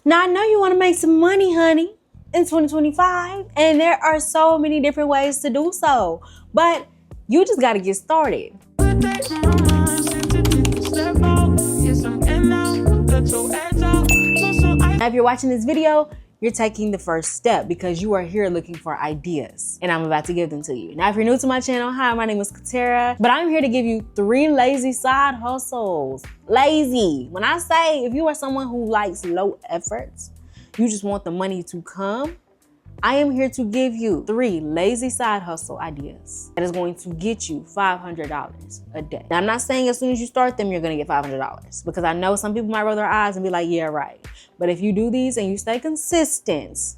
Now, I know you want to make some money, honey, in 2025, and there are so many different ways to do so, but you just got to get started. Now, if you're watching this video, you're taking the first step because you are here looking for ideas, and I'm about to give them to you. Now, if you're new to my channel, hi, my name is Katera, but I'm here to give you 3 lazy side hustles. Lazy. When I say if you are someone who likes low efforts, you just want the money to come, I am here to give you 3 lazy side hustle ideas that is going to get you $500 a day. Now, I'm not saying as soon as you start them, you're gonna get $500 because I know some people might roll their eyes and be like, yeah, right. But if you do these and you stay consistent,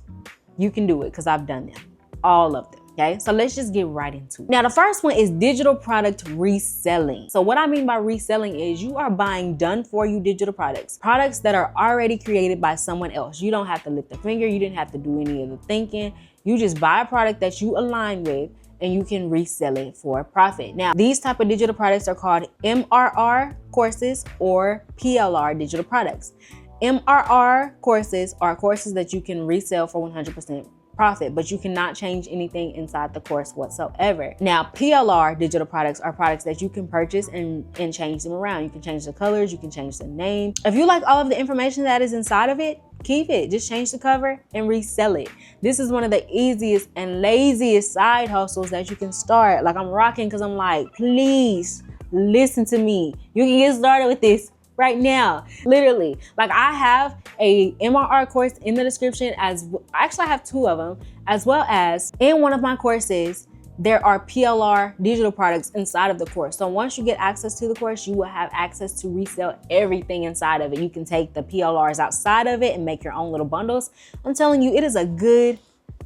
you can do it because I've done them, all of them. Okay, so let's just get right into it. Now, the first one is digital product reselling. So what I mean by reselling is you are buying done for you digital products that are already created by someone else. You don't have to lift a finger. You didn't have to do any of the thinking. You just buy a product that you align with and you can resell it for a profit. Now, these type of digital products are called MRR courses or PLR digital products. MRR courses are courses that you can resell for 100% profit, but you cannot change anything inside the course whatsoever. Now, PLR digital products are products that you can purchase and change them around. You can change the colors, you can change the name. If you like all of the information that is inside of it, keep it. Just change the cover and resell it. This is one of the easiest and laziest side hustles that you can start. Like, I'm rocking because I'm like, please listen to me. You can get started with this right now, literally. Like, I have a MRR course in the description actually I have 2 of them, as well as in one of my courses, there are PLR digital products inside of the course. So once you get access to the course, you will have access to resell everything inside of it. You can take the PLRs outside of it and make your own little bundles. I'm telling you, it is a good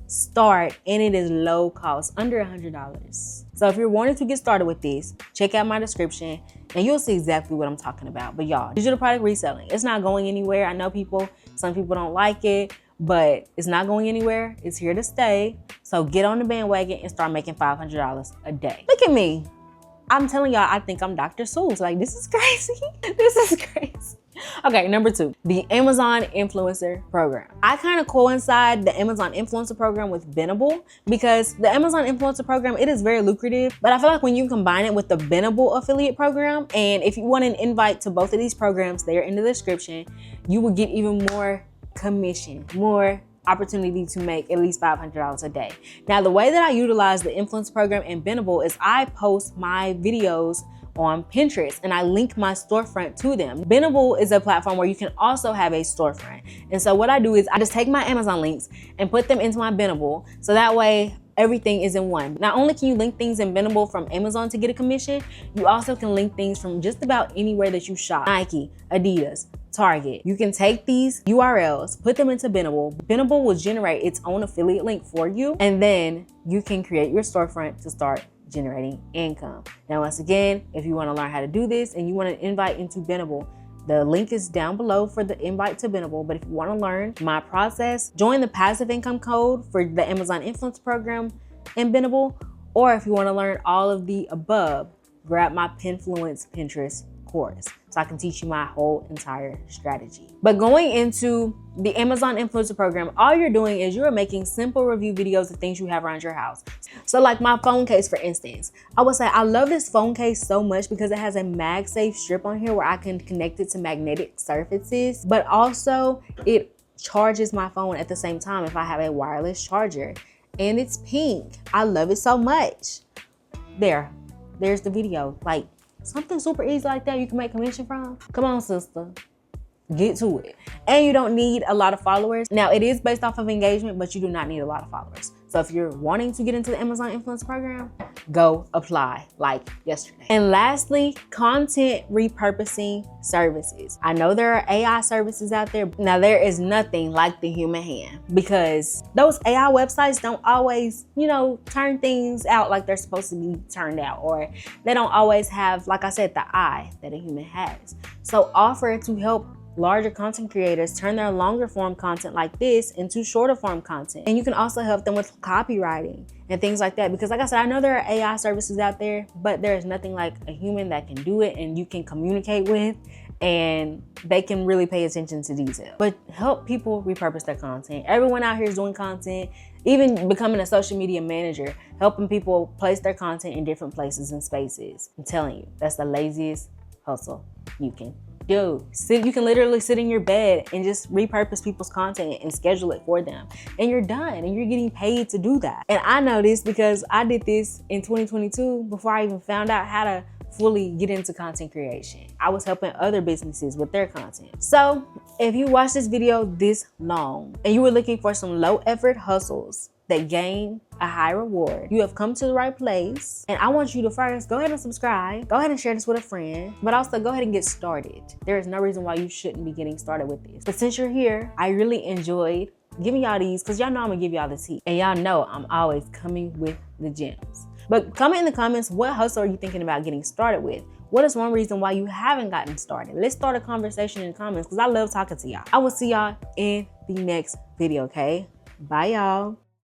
start and it is low cost, under $100. So if you're wanting to get started with this, check out my description and you'll see exactly what I'm talking about. But y'all, digital product reselling, it's not going anywhere. I know some people don't like it, but it's not going anywhere. It's here to stay. So get on the bandwagon and start making $500 a day. Look at me. I'm telling y'all, I think I'm Dr. Seuss. Like, this is crazy. This is crazy. Okay, number 2, the Amazon Influencer Program. I kind of coincide the Amazon Influencer Program with Bendable because the Amazon Influencer Program, it is very lucrative, but I feel like when you combine it with the Bendable affiliate program, and if you want an invite to both of these programs, they are in the description, you will get even more commission, more opportunity to make at least $500 a day. Now, the way that I utilize the Influencer Program and Bendable is I post my videos on Pinterest and I link my storefront to them. Bendable is a platform where you can also have a storefront. And so what I do is I just take my Amazon links and put them into my Bendable. So that way everything is in one. Not only can you link things in Bendable from Amazon to get a commission, you also can link things from just about anywhere that you shop. Nike, Adidas, Target. You can take these URLs, put them into Bendable. Bendable will generate its own affiliate link for you, and then you can create your storefront to start generating income. Now, once again, if you want to learn how to do this and you want to invite into Bendable, the link is down below for the invite to Bendable. But if you want to learn my process, join the passive income code for the Amazon Influence Program in Bendable. Or if you want to learn all of the above, grab my Pinfluence Pinterest course so I can teach you my whole entire strategy. But going into the Amazon Influencer Program, all you're doing is you're making simple review videos of things you have around your house. So like my phone case, for instance, I would say I love this phone case so much because it has a MagSafe strip on here where I can connect it to magnetic surfaces, but also it charges my phone at the same time if I have a wireless charger. And it's pink. I love it so much. There's the video. Like, something super easy like that you can make commission from. Come on, sister. Get to it. And you don't need a lot of followers. Now, it is based off of engagement, but you do not need a lot of followers. So if you're wanting to get into the Amazon Influencer Program, go apply like yesterday. And lastly, content repurposing services. I know there are AI services out there. Now, there is nothing like the human hand because those AI websites don't always, turn things out like they're supposed to be turned out, or they don't always have, like I said, the eye that a human has. So offer to help larger content creators turn their longer form content like this into shorter form content. And you can also help them with copywriting and things like that. Because like I said, I know there are AI services out there, but there's nothing like a human that can do it and you can communicate with, and they can really pay attention to detail. But help people repurpose their content. Everyone out here is doing content, even becoming a social media manager, helping people place their content in different places and spaces. I'm telling you, that's the laziest hustle you can do. You can literally sit in your bed and just repurpose people's content and schedule it for them. And you're done, and you're getting paid to do that. And I know this because I did this in 2022 before I even found out how to fully get into content creation. I was helping other businesses with their content. So if you watched this video this long and you were looking for some low effort hustles that gain a high reward, you have come to the right place. And I want you to first go ahead and subscribe, go ahead and share this with a friend, but also go ahead and get started. There is no reason why you shouldn't be getting started with this. But since you're here, I really enjoyed giving y'all these because y'all know I'm gonna give y'all the tea. And y'all know I'm always coming with the gems. But comment in the comments, what hustle are you thinking about getting started with? What is one reason why you haven't gotten started? Let's start a conversation in the comments because I love talking to y'all. I will see y'all in the next video, okay? Bye, y'all.